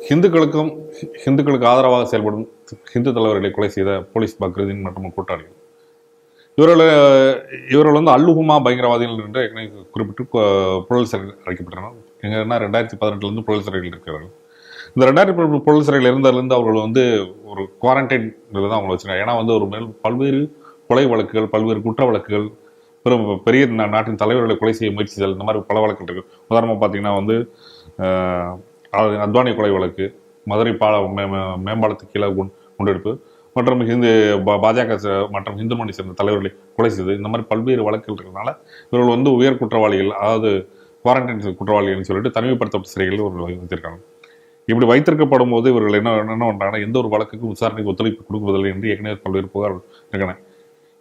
ஹிந்துக்களுக்கும் ஹிந்துக்களுக்கு ஆதரவாக செயல்படும் ஹிந்து தலைவர்களை கொலை செய்த போலீஸ் பக்ரீதின் மற்றும் கூட்டாளிகள் இவர்கள் வந்து அல்லுகுமா பயங்கரவாதிகள் என்று ஏற்கனவே குறிப்பிட்டு புழல் சிறையில் அழைக்கப்பட்டனர். எங்கன்னா 2018 புழல் சிறையில் இருக்கிறார்கள். இந்த 2018 புழல் சிறையில் இருந்ததுலேருந்து அவர்கள் வந்து ஒரு குவாரண்டைன் தான் அவங்களை வச்சிருக்காங்க. ஏன்னா வந்து ஒரு மேல் பல்வேறு கொலை வழக்குகள், பல்வேறு குற்ற வழக்குகள், பெரிய நாட்டின் தலைவர்களை கொலை செய்ய முயற்சிகள், இந்த மாதிரி பல வழக்குகள் இருக்கு. உதாரணமாக பார்த்தீங்கன்னா வந்து அத்வானி கொலை வழக்கு, மதுரை மேம்பாலத்துக்கு கீழே குண்டெடுப்பு மற்றும் பாஜக மற்றும் இந்து மணி சேர்ந்த தலைவர்களை கொலை செய்தது, இந்த மாதிரி பல்வேறு வழக்குகள் இருக்கிறதுனால இவர்கள் வந்து உயர் குற்றவாளிகள், அதாவது குவாரண்டைன் குற்றவாளிகள்னு சொல்லிட்டு தனிமைப்படுத்தப்பட்ட சிறைகளில் இவர்கள் வைத்திருக்காங்க. இப்படி வைத்திருக்கப்படும் போது இவர்கள் என்ன பண்ணுறாங்கன்னா, எந்த ஒரு வழக்குக்கும் விசாரணைக்கு ஒத்துழைப்பு கொடுக்குவதில்லை என்று ஏற்கனவே பல்வேறு புகார் இருக்காங்க.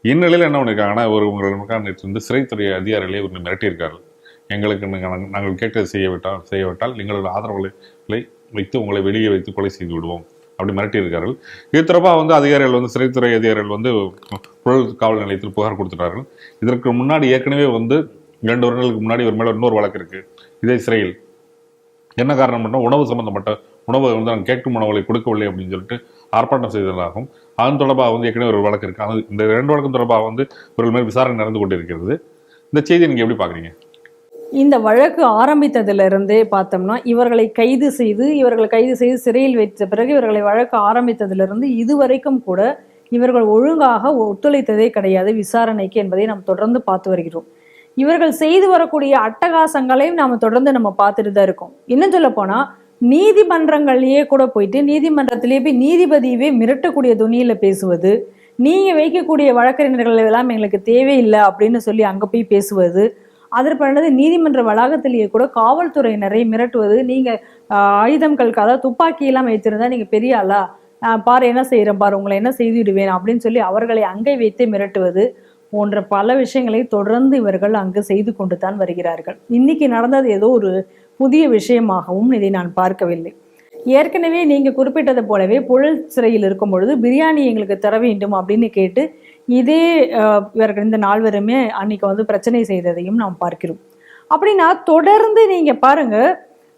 இந்நிலையில் என்ன பண்ணியிருக்காங்கன்னா, உங்களுக்காக நேற்று வந்து சிறைத்துறை அதிகாரிகளே இவர்கள் மிரட்டியிருக்கார்கள். எங்களுக்கு நாங்கள் கேட்டதை செய்யவிட்டால் எங்களோட ஆதரவுகளை வைத்து உங்களை வெளியே வைத்து கொலை செய்து விடுவோம் அப்படி மிரட்டியிருக்கார்கள். இது தொடர்பாக வந்து அதிகாரிகள் வந்து சிறைத்துறை அதிகாரிகள் வந்து புழல் காவல் நிலையத்தில் புகார் கொடுத்துட்டார்கள். இதற்கு முன்னாடி ஏற்கனவே வந்து 2 வருடங்களுக்கு முன்னாடி ஒரு மேலே இன்னொரு வழக்கு இருக்கு இதே சிறையில். என்ன காரணம் பண்ணால் உணவு சம்பந்தப்பட்ட உணவை வந்து நாங்கள் கேட்கும் உணவுகளை கொடுக்கவில்லை அப்படின்னு சொல்லிட்டு ஆர்ப்பாட்டம் செய்ததாகும். அதன் தொடர்பாக வந்து ஏற்கனவே ஒரு வழக்கு இருக்கு. அது இந்த 2 வழக்கும் தொடர்பாக வந்து இவர்கள் மேல் விசாரணை நடந்து கொண்டிருக்கிறது. இந்த செய்தியை நீங்க எப்படி பாக்குறீங்க? இந்த வழக்கு ஆரம்பித்ததிலிருந்தே பார்த்தோம்னா இவர்களை கைது செய்து சிறையில் வைத்த பிறகு இவர்களை வழக்கு ஆரம்பித்ததிலிருந்து இதுவரைக்கும் கூட இவர்கள் ஒழுங்காக ஒத்துழைத்ததே கிடையாது விசாரணைக்கு என்பதை நாம் தொடர்ந்து பார்த்து வருகிறோம். இவர்கள் செய்து வரக்கூடிய அட்டகாசங்களையும் நாம் தொடர்ந்து பார்த்துட்டு தான் இருக்கோம். இன்னும் சொல்ல போனா நீதிமன்றங்கள்லயே கூட போயிட்டு நீதிமன்றத்திலேயே போய் நீதிபதியவே மிரட்டக்கூடிய துணியில பேசுவது, நீங்க வைக்கக்கூடிய வழக்கறிஞர்கள் எல்லாம் எங்களுக்கு தேவையில்லை அப்படின்னு சொல்லி அங்க போய் பேசுவது, அதற்கு நீதிமன்ற வளாகத்திலேயே கூட காவல்துறையினரை மிரட்டுவது, நீங்க ஆயுதங்களுக்கு அதாவது துப்பாக்கி எல்லாம் வைத்திருந்தா நீங்க பெரிய ஆளா, பாரு என்ன செய்யறேன் பாரு உங்களை என்ன செய்துவிடுவேன் அப்படின்னு சொல்லி அவர்களை அங்கே வைத்து மிரட்டுவது போன்ற பல விஷயங்களை தொடர்ந்து இவர்கள் அங்கு செய்து கொண்டு தான் வருகிறார்கள். இன்னைக்கு நடந்தது ஏதோ ஒரு புதிய விஷயமாகவும் இதை நான் பார்க்கவில்லை. ஏற்கனவே நீங்க குறிப்பிட்டது போலவே புழல் சிறையில் இருக்கும் பொழுது பிரியாணி எங்களுக்கு தர வேண்டும் அப்படின்னு கேட்டு இதே இவர்கள் இந்த நால்வருமே அன்னைக்கு வந்து பிரச்சனை செய்ததையும் நாம் பார்க்கிறோம். அப்படின்னா தொடர்ந்து நீங்க பாருங்க,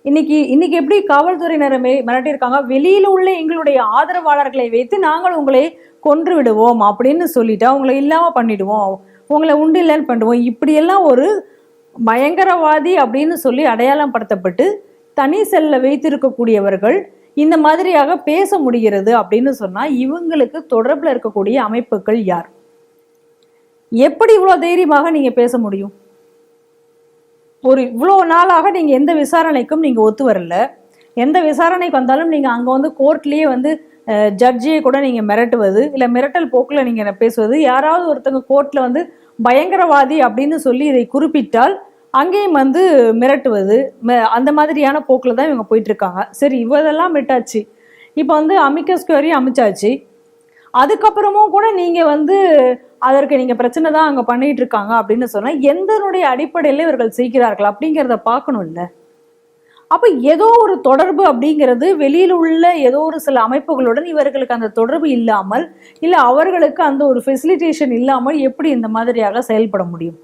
இன்னைக்கு எப்படி காவல்துறையினரை மிரட்டியிருக்காங்க, வெளியில உள்ள எங்களுடைய ஆதரவாளர்களை வைத்து நாங்கள் உங்களை கொன்று விடுவோம் அப்படின்னு சொல்லிட்டு அவங்களை இல்லாம பண்ணிடுவோம், உங்களை உண்டு இல்லைன்னு பண்ணுவோம், இப்படியெல்லாம் ஒரு பயங்கரவாதி அப்படின்னு சொல்லி அடையாளம் படுத்தப்பட்டு தனி செல்ல வைத்திருக்கக்கூடியவர்கள் இந்த மாதிரியாக பேச முடிகிறது அப்படின்னு சொன்னா இவங்களுக்கு தொடர்புல இருக்கக்கூடிய அமைப்புகள் யார்? எப்படி இவ்வளவு தைரியமாக நீங்க பேச முடியும்? ஒரு இவ்வளவு நாளாக நீங்க எந்த விசாரணைக்கும் நீங்க ஒத்து வரல, எந்த விசாரணைக்கு வந்தாலும் நீங்க அங்க வந்து கோர்ட்லயே வந்து ஜட்ஜியை கூட நீங்க மிரட்டுவது, இல்ல மிரட்டல் போக்குல நீங்க பேசுவது, யாராவது ஒருத்தங்க கோர்ட்ல வந்து பயங்கரவாதி அப்படின்னு சொல்லி இதை குறிப்பிட்டால் அங்கேயும் வந்து மிரட்டுவது, அந்த மாதிரியான போக்கில் தான் இவங்க போயிட்டு இருக்காங்க. சரி, இவதெல்லாம் விட்டாச்சு, இப்போ வந்து அமிக்கஸ் கியூரி அமைச்சாச்சு, அதுக்கப்புறமும் கூட நீங்க வந்து அதற்கு நீங்க பிரச்சனை தான் அங்க பண்ணிட்டு இருக்காங்க அப்படின்னு சொன்னா எந்தனுடைய அடிப்படையில இவர்கள் செய்கிறார்கள் அப்படிங்கிறத பார்க்கணும் இல்ல? அப்ப ஏதோ ஒரு தொடர்பு அப்படிங்கிறது வெளியில் உள்ள ஏதோ ஒரு சில அமைப்புகளுடன் இவர்களுக்கு அந்த தொடர்பு இல்லாமல், இல்ல அவர்களுக்கு அந்த ஒரு ஃபெசிலிட்டேஷன் இல்லாமல் எப்படி இந்த மாதிரியாக செயல்பட முடியும்?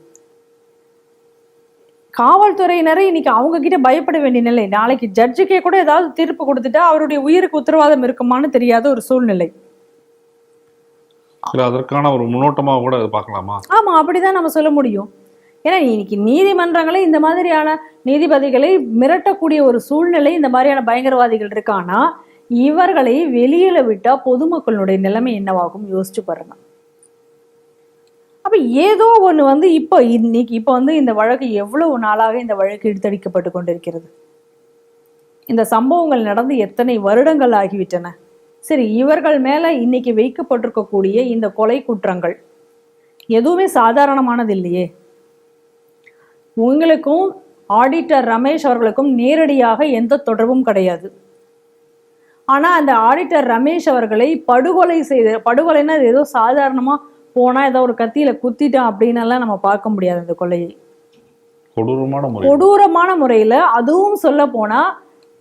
காவல்துறையினரை இன்னைக்கு அவங்க கிட்ட பயப்பட வேண்டிய நிலை. நாளைக்கு ஜட்ஜுக்கே கூட ஏதாவது தீர்ப்பு கொடுத்துட்டா அவருடைய உயிருக்கு உத்தரவாதம் இருக்குமான்னு தெரியாத ஒரு சூழ்நிலை. அதற்கான ஒரு முன்னோட்டமாக கூட பார்க்கலாமா? ஆமா, அப்படிதான் நம்ம சொல்ல முடியும். ஏன்னா இன்னைக்கு நீதிமன்றங்களே இந்த மாதிரியான நீதிபதிகளை மிரட்டக்கூடிய ஒரு சூழ்நிலை இந்த மாதிரியான பயங்கரவாதிகள் இருக்கானா இவர்களை வெளியில விட்டா பொதுமக்களுடைய நிலைமை என்னவாகும் யோசிச்சு பாருங்க. அப்ப ஏதோ ஒண்ணு வந்து இப்ப வந்து இந்த வழக்கு எவ்வளவு நாளாக இந்த வழக்கு இழுத்தடிக்கப்பட்டு கொண்டிருக்கிறது. இந்த சம்பவங்கள் நடந்து எத்தனை வருடங்கள் ஆகிவிட்டன. சரி, இவர்கள் மேல இன்னைக்கு வைக்கப்பட்டிருக்கக்கூடிய இந்த கொலை குற்றங்கள் எதுவுமே சாதாரணமானது இல்லையே. உங்களுக்கும் ஆடிட்டர் ரமேஷ் அவர்களுக்கும் நேரடியாக எந்த தொடர்பும் கிடையாது. ஆனா அந்த ஆடிட்டர் ரமேஷ் அவர்களை படுகொலைன்னா ஏதோ சாதாரணமா போனா ஏதோ ஒரு கத்தியில குத்திட்டான் அப்படின்னு எல்லாம் நம்ம பார்க்க முடியாது. அந்த கொலையை கொடூரமான முறையில, அதுவும் சொல்ல போனா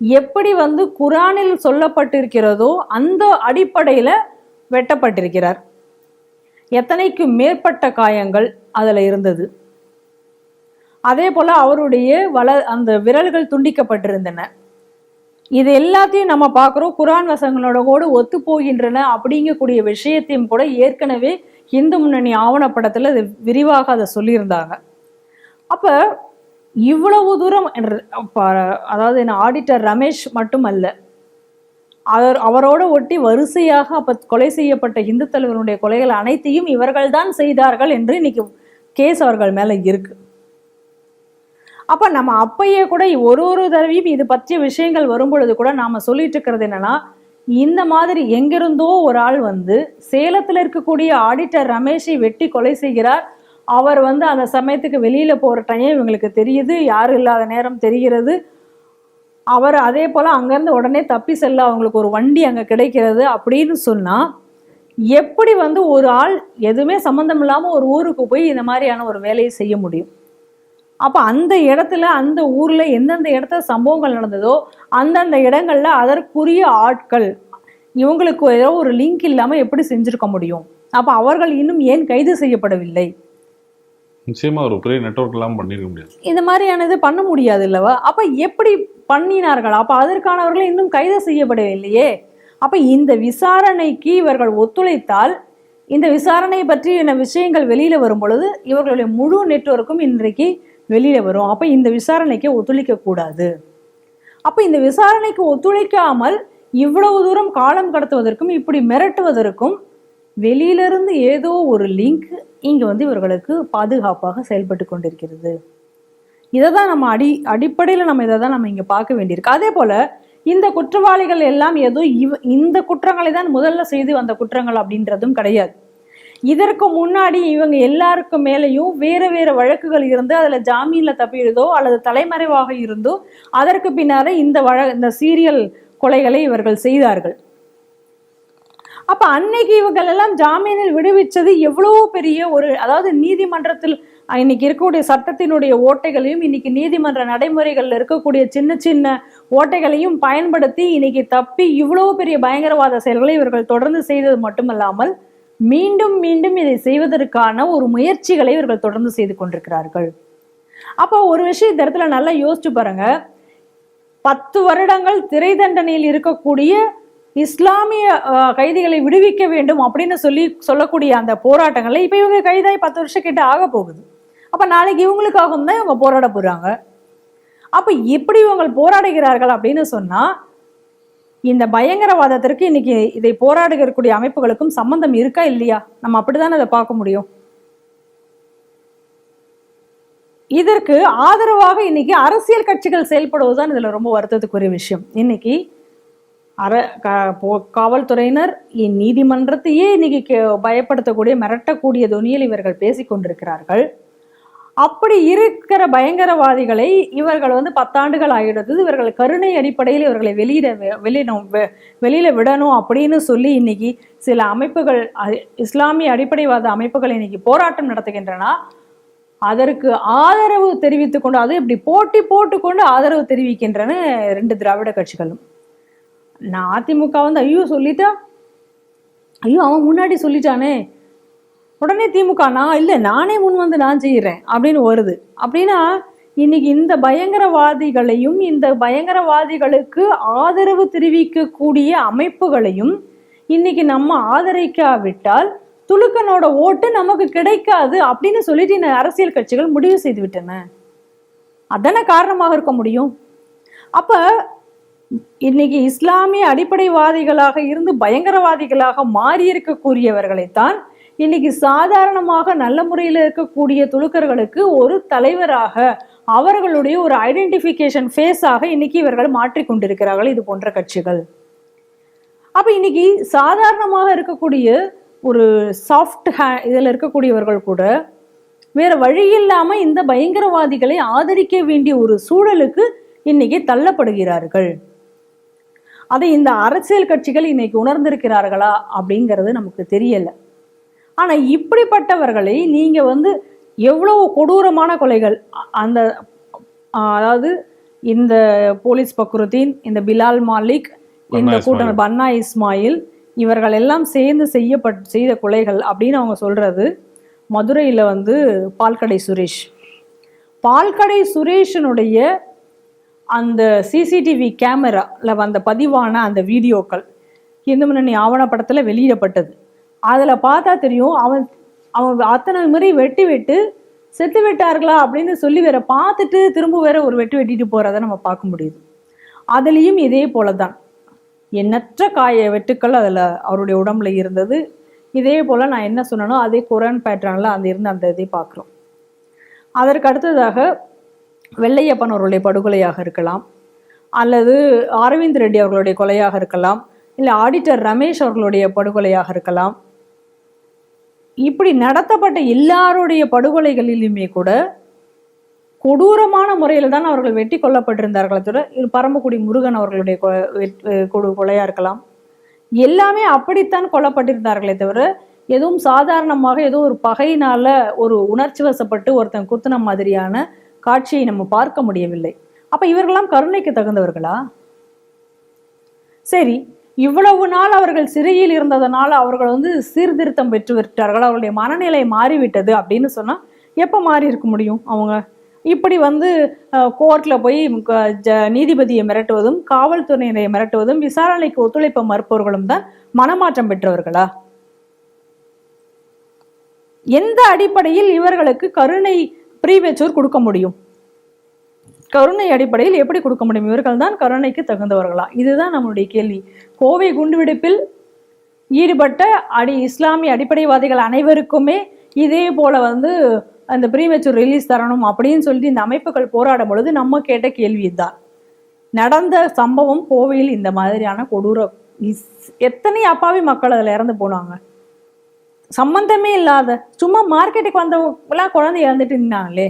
எப்படி வந்து குரானில் சொல்லப்பட்டிருக்கிறதோ அந்த அடிப்படையில வெட்டப்பட்டிருக்கிறார். எத்தனைக்கு மேற்பட்ட காயங்கள் அதுல இருந்தது. அதே போல அவருடைய அந்த விரல்கள் துண்டிக்கப்பட்டிருந்தன. இது எல்லாத்தையும் நம்ம பார்க்குறோம், குரான் வசங்களோட கூட ஒத்து போகின்றன அப்படிங்கக்கூடிய விஷயத்தையும் கூட ஏற்கனவே இந்து முன்னணி ஆவணப்படத்துல இது விரிவாக அதை சொல்லியிருந்தாங்க. அப்ப இவ்வளவு தூரம் அதாவது என்ன, ஆடிட்டர் ரமேஷ் மட்டுமல்ல, அவரோட ஒட்டி வரிசையாக அப்ப கொலை செய்யப்பட்ட இந்து தலைவர்களுடைய கொலைகள் அனைத்தையும் இவர்கள்தான் செய்தார்கள் என்று இன்னைக்கு கேஸ் அவர்கள் மேல இருக்கு. அப்ப நம்ம அப்பயே கூட ஒரு தடவையும் இது பற்றிய விஷயங்கள் வரும் பொழுது கூட நாம சொல்லிட்டு இருக்கிறது என்னன்னா, இந்த மாதிரி எங்கிருந்தோ ஒரு ஆள் வந்து சேலத்துல இருக்கக்கூடிய ஆடிட்டர் ரமேஷை வெட்டி கொலை செய்கிறார். அவர் வந்து அந்த சமயத்துக்கு வெளியில போற டைம் இவங்களுக்கு தெரியுது, யாரும் இல்லாத நேரம் தெரிகிறது. அவர் அதே போல அங்கிருந்து உடனே தப்பி செல்ல அவங்களுக்கு ஒரு வண்டி அங்க கிடைக்கிறது அப்படின்னு சொன்னா, எப்படி வந்து ஒரு ஆள் எதுவுமே சம்பந்தம் இல்லாம ஒரு ஊருக்கு போய் இந்த மாதிரியான ஒரு வேலையை செய்ய முடியும்? அப்ப அந்த இடத்துல, அந்த ஊர்ல எந்தெந்த இடத்துல சம்பவங்கள் நடந்ததோ அந்தந்த இடங்கள்ல அதற்குரிய ஆட்கள், இவங்களுக்கு ஏதோ ஒரு லிங்க் இல்லாம எப்படி செஞ்சிருக்க முடியும்? அப்ப அவர்கள் இன்னும் ஏன் கைது செய்யப்படவில்லை? நிச்சயமா ஒரு பெரிய நெட்வொர்க் எல்லாம் பண்ணிருக்க முடியாது, இந்த மாதிரியானது பண்ண முடியாது இல்லவா? அப்ப எப்படி பண்ணினார்கள்? அப்ப அதற்கானவர்கள் இன்னும் கைது செய்யப்படவில்லையே. அப்ப இந்த விசாரணைக்கு இவர்கள் ஒத்துழைத்தால், இந்த விசாரணை பற்றிய விஷயங்கள் வெளியில வரும் பொழுது இவர்களுடைய முழு நெட்வொர்க்கும் இன்றைக்கு வெளியில வரும். அப்ப இந்த விசாரணைக்கு ஒத்துழைக்க கூடாது. அப்ப இந்த விசாரணைக்கு ஒத்துழைக்காமல் இவ்வளவு தூரம் காலம் கடத்துவதற்கும் இப்படி மிரட்டுவதற்கும் வெளியிலிருந்து ஏதோ ஒரு லிங்க் இங்க வந்து இவர்களுக்கு பாதுகாப்பாக செயல்பட்டு கொண்டிருக்கிறது. இதை தான் நம்ம அடிப்படையில் நம்ம இதை தான் நம்ம இங்க பார்க்க வேண்டியிருக்கு. அதே போல இந்த குற்றவாளிகள் எல்லாம் ஏதோ இந்த குற்றங்களை தான் முதல்ல செய்து வந்த குற்றங்கள் அப்படின்றதும் கிடையாது. இதற்கு முன்னாடி இவங்க எல்லாருக்கும் மேலேயும் வேற வேற வழக்குகள் இருந்து அதுல ஜாமீன்ல தப்பிடுதோ அல்லது தலைமறைவாக இருந்தோ அதற்கு பின்னாலே இந்த சீரியல் கொலைகளை இவர்கள் செய்தார்கள். அப்ப அன்னைக்கு இவர்கள் எல்லாம் ஜாமீனில் விடுவிச்சது எவ்வளவு பெரிய ஒரு, அதாவது நீதிமன்றத்தில் இன்னைக்கு இருக்கக்கூடிய சட்டத்தினுடைய ஓட்டைகளையும் இன்னைக்கு நீதிமன்ற நடைமுறைகள்ல இருக்கக்கூடிய சின்ன சின்ன ஓட்டைகளையும் பயன்படுத்தி இன்னைக்கு தப்பி இவ்வளவு பெரிய பயங்கரவாத செயல்களை இவர்கள் தொடர்ந்து செய்தது மட்டுமல்லாமல் மீண்டும் மீண்டும் இதை செய்வதற்கான ஒரு முயற்சிகளை இவர்கள் தொடர்ந்து செய்து கொண்டிருக்கிறார்கள். அப்போ ஒரு விஷயம் இந்த இடத்துல நல்லா யோசிச்சு பாருங்க. 10 வருடங்கள் திரை தண்டனையில் இருக்கக்கூடிய இஸ்லாமிய கைதிகளை விடுவிக்க வேண்டும் அப்படின்னு சொல்லக்கூடிய அந்த போராட்டங்களை இப்ப இவங்க கைதாய் 10 வருஷம் கிட்ட ஆக போகுது. அப்ப நாளைக்கு இவங்களுக்காகவும் தான் இவங்க போராட போறாங்க. அப்ப எப்படி இவங்க போராடுகிறார்கள் அப்படின்னு சொன்னா, இந்த பயங்கரவாதத்திற்கு இன்னைக்கு இதை போராடுகிறக்கூடிய அமைப்புகளுக்கும் சம்பந்தம் இருக்கா இல்லையா? நம்ம அப்படித்தானே அதை பார்க்க முடியும். இதற்கு ஆதரவாக இன்னைக்கு அரசியல் கட்சிகள் செயல்படுவதுதான் இதுல ரொம்ப வருத்தத்துக்குரிய விஷயம். இன்னைக்கு காவல்துறையினர் நீதிமன்றத்தையே இன்னைக்கு பயப்படுத்தக்கூடிய மிரட்டக்கூடிய தொனியில் இவர்கள் பேசிக்கொண்டிருக்கிறார்கள். அப்படி இருக்கிற பயங்கரவாதிகளை இவர்கள் வந்து 10 ஆண்டுகள் ஆகிடுது. இவர்கள் கருணை அடிப்படையில் இவர்களை வெளியில விடணும் அப்படின்னு சொல்லி இன்னைக்கு சில அமைப்புகள், இஸ்லாமிய அடிப்படைவாத அமைப்புகள் இன்னைக்கு போராட்டம் நடத்துகின்றன. அதற்கு ஆதரவு தெரிவித்துக் கொண்டு, அது இப்படி போட்டுக்கொண்டு ஆதரவு தெரிவிக்கின்றன 2 திராவிட கட்சிகளும். நான் அதிமுக வந்து ஐயோ சொல்லிட்டா, ஐயோ அவன் முன்னாடி சொல்லிட்டானே, உடனே திமுக நான் இல்லை நானே முன் வந்து நான் செய்யறேன் அப்படின்னு வருது. அப்படின்னா இன்னைக்கு இந்த பயங்கரவாதிகளையும் இந்த பயங்கரவாதிகளுக்கு ஆதரவு தெரிவிக்கக்கூடிய அமைப்புகளையும் இன்னைக்கு நம்ம ஆதரிக்காவிட்டால் துலுக்கனோட ஓட்டு நமக்கு கிடைக்காது அப்படின்னு சொல்லிட்டு இந்த அரசியல் கட்சிகள் முடிவு செய்து விட்டன. அதான காரணமாக இருக்க முடியும். அப்ப இன்னைக்கு இஸ்லாமிய அடிப்படைவாதிகளாக இருந்து பயங்கரவாதிகளாக மாறி இருக்கக்கூடியவர்களைத்தான் இன்னைக்கு சாதாரணமாக நல்ல முறையில் இருக்கக்கூடிய துலுக்கர்களுக்கு ஒரு தலைவராக, அவர்களுடைய ஒரு ஐடென்டிபிகேஷன் ஃபேஸாக இன்னைக்கு இவர்கள் மாற்றிக்கொண்டிருக்கிறார்கள் இது போன்ற கட்சிகள். அப்ப இன்னைக்கு சாதாரணமாக இருக்கக்கூடிய ஒரு சாஃப்ட் இதுல இருக்கக்கூடியவர்கள் கூட வேற வழி இல்லாம இந்த பயங்கரவாதிகளை ஆதரிக்க வேண்டிய ஒரு சூழலுக்கு இன்னைக்கு தள்ளப்படுகிறார்கள். அதை இந்த அரசியல் கட்சிகள் இன்னைக்கு உணர்ந்திருக்கிறார்களா அப்படிங்கிறது நமக்கு தெரியல. ஆனா இப்படிப்பட்டவர்களை நீங்க வந்து எவ்வளவு கொடூரமான கொலைகள், அந்த அதாவது இந்த போலீஸ் பக்ருதீன், இந்த பிலால் மாலிக், இந்த கூட்டம் பன்னா இஸ்மாயில், இவர்கள் எல்லாம் சேர்ந்து செய்த கொலைகள் அப்படின்னு அவங்க சொல்றது. மதுரையில வந்து பால்கடை சுரேஷ், பால்கடை சுரேஷனுடைய அந்த சிசிடிவி கேமரால வந்த பதிவான அந்த வீடியோக்கள் இந்து முன்னணி ஆவணப்படத்தில் வெளியிடப்பட்டது. அதில் பார்த்தா தெரியும், அவன் அத்தனை முறை வெட்டி விட்டு செத்து விட்டார்களா அப்படின்னு சொல்லி வேற பார்த்துட்டு திரும்ப வேற ஒரு வெட்டிட்டு போறதை நம்ம பார்க்க முடியுது. அதுலேயும் இதே போலதான் எண்ணற்ற வெட்டுக்கள் அதில் அவருடைய உடம்புல இருந்தது. இதே போல நான் என்ன சொன்னனோ அதே குரான் பேட்டர்னில் அந்த இருந்த அந்த இதை பார்க்குறோம். அதற்கு அடுத்ததாக வெள்ளையப்பன் அவர்களுடைய படுகொலையாக இருக்கலாம், அல்லது அரவிந்த் ரெட்டி அவர்களுடைய கொலையாக இருக்கலாம், இல்லை ஆடிட்டர் ரமேஷ் அவர்களுடைய படுகொலையாக இருக்கலாம். இப்படி நடத்தப்பட்ட எல்லாருடைய படுகொலைகளிலுமே கூட கொடூரமான முறையில் தான் அவர்கள் வெட்டி கொல்லப்பட்டிருந்தார்களே தவிர, பரமக்குடி முருகன் அவர்களுடைய கொலையாக இருக்கலாம், எல்லாமே அப்படித்தான் கொல்லப்பட்டிருந்தார்களே தவிர எதுவும் சாதாரணமாக ஏதோ ஒரு பகையினால ஒரு உணர்ச்சி வசப்பட்டு ஒருத்தன் குத்துன மாதிரியான காட்சியை நம்ம பார்க்க முடியவில்லை. அப்ப இவர்களெல்லாம் கருணைக்கு தகுந்தவர்களா? சரி, இவ்வளவு நாள் அவர்கள் சிறையில் இருந்ததனால அவர்கள் சீர்திருத்தம் பெற்று விட்டார்கள், அவர்களுடைய மனநிலை மாறிவிட்டது அப்படின்னு சொன்னா எப்ப மாறி இருக்க முடியும்? அவங்க இப்படி கோர்ட்ல போய் நீதிபதியை மிரட்டுவதும் காவல்துறையினரை மிரட்டுவதும் விசாரணைக்கு ஒத்துழைப்ப மறுப்பவர்களும் தான் மனமாற்றம் பெற்றவர்களா? எந்த அடிப்படையில் இவர்களுக்கு கருணை ப்ரீமெச்சூர் கொடுக்க முடியும்? கருணை அடிப்படையில் எப்படி கொடுக்க முடியும்? இவர்கள் தான் கருணைக்கு தகுந்தவர்களா? இதுதான் நம்மளுடைய கேள்வி. கோவை குண்டுவெடிப்பில் ஈடுபட்ட இஸ்லாமிய அடிப்படைவாதிகள் அனைவருக்குமே இதே போல அந்த ப்ரீமெச்சூர் ரிலீஸ் தரணும் அப்படின்னு சொல்லிட்டு இந்த அமைப்புகள் போராடும் பொழுது நம்ம கேட்ட கேள்வி தான். நடந்த சம்பவம் கோவையில் இந்த மாதிரியான கொடூர எத்தனை அப்பாவி மக்கள் அதில் இறந்து போனாங்க. சம்பந்தமே இல்லாத சும்மா மார்க்கெட்டுக்கு வந்தவங்களாம் குழந்தை இறந்துட்டு இருந்தாங்களே.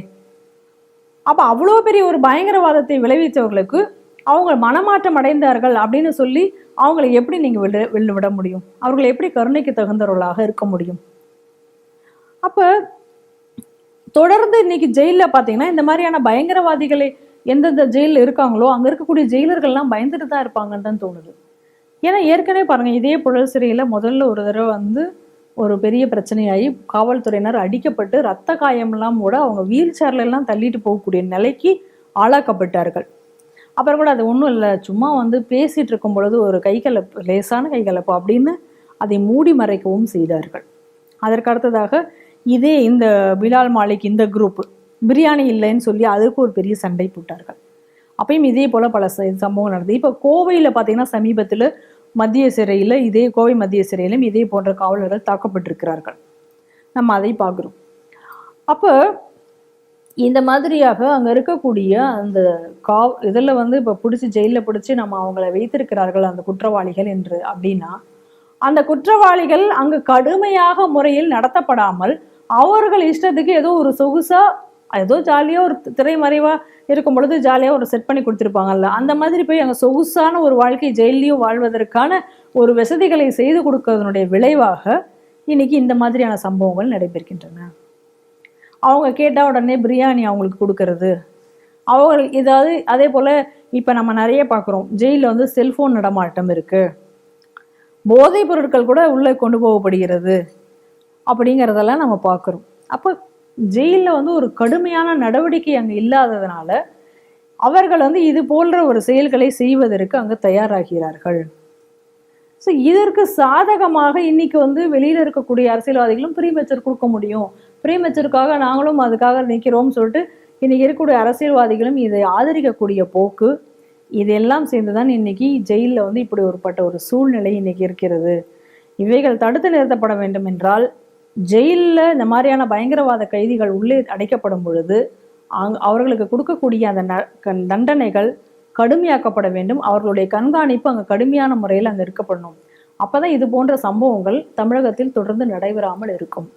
அப்போ அவ்வளோ பெரிய ஒரு பயங்கரவாதத்தை விளைவித்தவர்களுக்கு அவங்க மனமாற்றம் அடைந்தார்கள் அப்படின்னு சொல்லி அவங்களை எப்படி நீங்கள் விட முடியும்? அவர்களை எப்படி கருணைக்கு தகுந்தவர்களாக இருக்க முடியும்? அப்போ தொடர்ந்து இன்னைக்கு ஜெயிலில் பார்த்தீங்கன்னா இந்த மாதிரியான பயங்கரவாதிகளை எந்தெந்த ஜெயிலில் இருக்காங்களோ அங்கே இருக்கக்கூடிய ஜெயிலர்கள்லாம் பயந்துட்டு தான் இருப்பாங்கன்னு தான் தோணுது. ஏன்னா ஏற்கனவே பாருங்கள், இதே புழல் சிறையில் முதல்ல ஒரு தடவை ஒரு பெரிய பிரச்சனையாகி காவல்துறையினர் அடிக்கப்பட்டு ரத்த காயம்லாம் கூட அவங்க வீல் சேர்லாம் தள்ளிட்டு போகக்கூடிய நிலைக்கு ஆளாக்கப்பட்டார்கள். அப்புறம் கூட அது ஒன்றும் இல்லை, சும்மா பேசிட்டு இருக்கும் பொழுது ஒரு கைகலப்பு, லேசான கைகலப்பு அப்படின்னு அதை மூடி மறைக்கவும் செய்தார்கள். அதற்கு அடுத்ததாக இதே இந்த பிலால் மாலிக் இந்த குரூப் பிரியாணி இல்லைன்னு சொல்லி அதுக்கு ஒரு பெரிய சண்டை போட்டார்கள். அப்பயும் இதே போல பல சம்பவம் நடந்தது. இப்போ கோவையில் பார்த்தீங்கன்னா சமீபத்தில் மத்திய சிறையில், இதே கோவை மத்திய சிறையிலும் இதே போன்ற காவலர்கள் தாக்கப்பட்டிருக்கிறார்கள். நம்ம அதை பார்க்குறோம். அப்போ இந்த மாதிரியாக அங்கே இருக்கக்கூடிய அந்த இதில் இப்போ பிடிச்சி ஜெயிலில் பிடிச்சி நம்ம அவங்கள வைத்திருக்கிறார்கள் அந்த குற்றவாளிகள் என்று அப்படின்னா, அந்த குற்றவாளிகள் அங்கு கடுமையாக முறையில் நடத்தப்படாமல் அவர்கள் இஷ்டத்துக்கு ஏதோ ஒரு சொகுசா ஏதோ ஜாலியாக ஒரு திரைமறைவா இருக்கும் பொழுது ஜாலியாக ஒரு செட் பண்ணி கொடுத்துருப்பாங்கல்ல, அந்த மாதிரி போய் அங்கே சொகுசான ஒரு வாழ்க்கை ஜெயிலையும் வாழ்வதற்கான ஒரு வசதிகளை செய்து கொடுக்கறதனுடைய விளைவாக இன்னைக்கு இந்த மாதிரியான சம்பவங்கள் நடைபெறுகின்றன. அவங்க கேட்டால் உடனே பிரியாணி அவங்களுக்கு கொடுக்கறது, அவங்க ஏதாவது அதே போல் இப்போ நம்ம நிறைய பார்க்குறோம், ஜெயிலில் செல்ஃபோன் நடமாட்டம் இருக்குது, போதைப் பொருட்கள் கூட உள்ளே கொண்டு போகப்படுகிறது அப்படிங்கிறதெல்லாம் நம்ம பார்க்குறோம். அப்போ ஜெயிலில் ஒரு கடுமையான நடவடிக்கை அங்கே இல்லாததுனால அவர்கள் இது போன்ற ஒரு செயல்களை செய்வதற்கு அங்கே தயாராகிறார்கள். ஸோ இதற்கு சாதகமாக இன்னைக்கு வெளியில் இருக்கக்கூடிய அரசியல்வாதிகளும் ப்ரீமெச்சூர் கொடுக்க முடியும், ப்ரீமெச்சூருக்காக நாங்களும் அதுக்காக நிற்கிறோம்னு சொல்லிட்டு இன்னைக்கு இருக்கக்கூடிய அரசியல்வாதிகளும் இதை ஆதரிக்கக்கூடிய போக்கு, இதெல்லாம் சேர்ந்துதான் இன்னைக்கு ஜெயிலில் இப்படி ஒரு சூழ்நிலை இன்னைக்கு இருக்கிறது. இவைகள் தடுத்து நிறுத்தப்பட வேண்டும் என்றால் ஜெயிலில் இந்த மாதிரியான பயங்கரவாத கைதிகள் உள்ளே அடைக்கப்படும் பொழுது அவர்களுக்கு கொடுக்கக்கூடிய அந்த தண்டனைகள் கடுமையாக்கப்பட வேண்டும். அவர்களுடைய கண்காணிப்பு அங்கே கடுமையான முறையில் அங்கே இருக்கப்படணும். அப்போதான் இது போன்ற சம்பவங்கள் தமிழகத்தில் தொடர்ந்து நடைபெறாமல் இருக்கும்.